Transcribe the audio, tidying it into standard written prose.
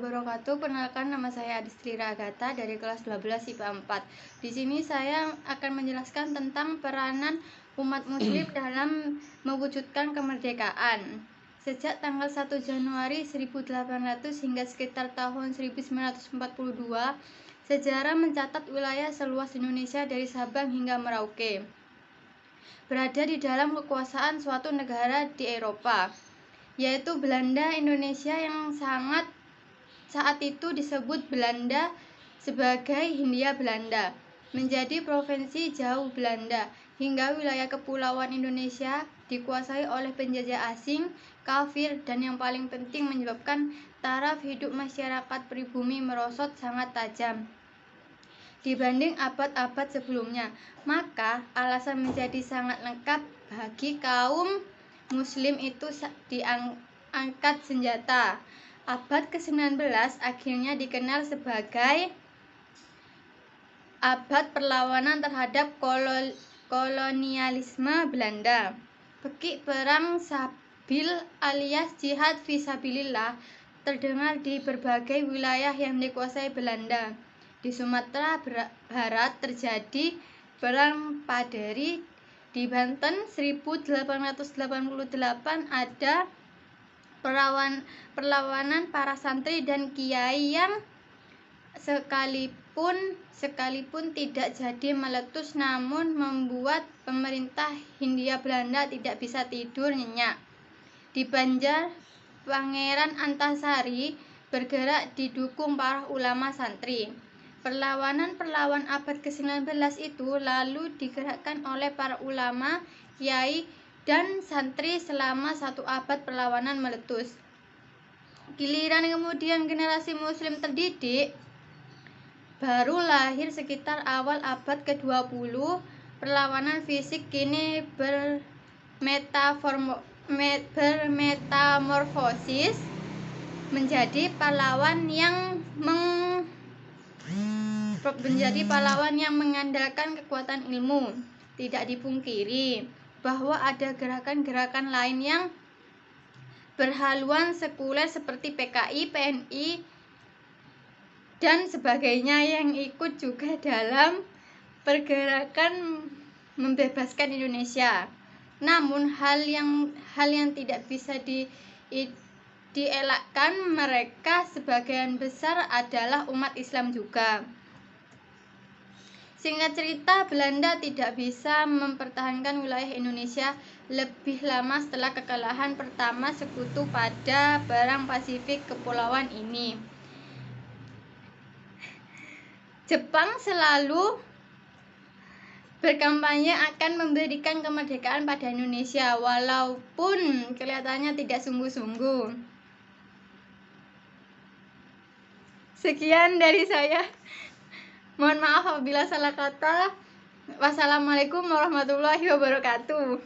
wabarakatuh. Perkenalkan, nama saya Adistri Ragata dari kelas 12 IPA 4. Di sini saya akan menjelaskan tentang peranan umat muslim dalam mewujudkan kemerdekaan. Sejak tanggal 1 Januari 1800 hingga sekitar tahun 1942, sejarah mencatat wilayah seluas Indonesia dari Sabang hingga Merauke berada di dalam kekuasaan suatu negara di Eropa, yaitu Belanda Indonesia, yang saat itu disebut Belanda sebagai Hindia Belanda, menjadi provinsi Jauh Belanda, hingga wilayah kepulauan Indonesia dikuasai oleh penjajah asing, kafir, dan yang paling penting menyebabkan taraf hidup masyarakat pribumi merosot sangat tajam dibanding abad-abad sebelumnya. Maka alasan menjadi sangat lengkap bagi kaum muslim itu diangkat senjata. Abad ke-19 akhirnya dikenal sebagai abad perlawanan terhadap kolonialisme Belanda. Pekik perang Sabil alias jihad fisabilillah terdengar di berbagai wilayah yang dikuasai Belanda. Di Sumatera Barat terjadi perang Paderi. Di Banten 1888 ada perlawanan para santri dan kiai yang sekalipun tidak jadi meletus, namun membuat pemerintah Hindia Belanda tidak bisa tidur nyenyak. Di Banjar, Pangeran Antasari bergerak didukung para ulama santri. Perlawanan abad ke-19 itu lalu digerakkan oleh para ulama, kiai, dan santri selama 1 abad perlawanan meletus. Giliran kemudian generasi muslim terdidik baru lahir sekitar awal abad ke-20. Perlawanan fisik kini bermetamorfosis menjadi pahlawan yang mengandalkan kekuatan ilmu. Tidak dipungkiri bahwa ada gerakan-gerakan lain yang berhaluan sekuler seperti PKI, PNI, dan sebagainya yang ikut juga dalam pergerakan membebaskan Indonesia. Namun hal yang tidak bisa dielakkan, mereka sebagian besar adalah umat Islam juga. Singkat cerita, Belanda tidak bisa mempertahankan wilayah Indonesia lebih lama setelah kekalahan pertama sekutu pada Perang Pasifik Kepulauan ini. Jepang selalu berkampanye akan memberikan kemerdekaan pada Indonesia, walaupun kelihatannya tidak sungguh-sungguh. Sekian dari saya. Mohon maaf apabila salah kata. Wassalamualaikum warahmatullahi wabarakatuh.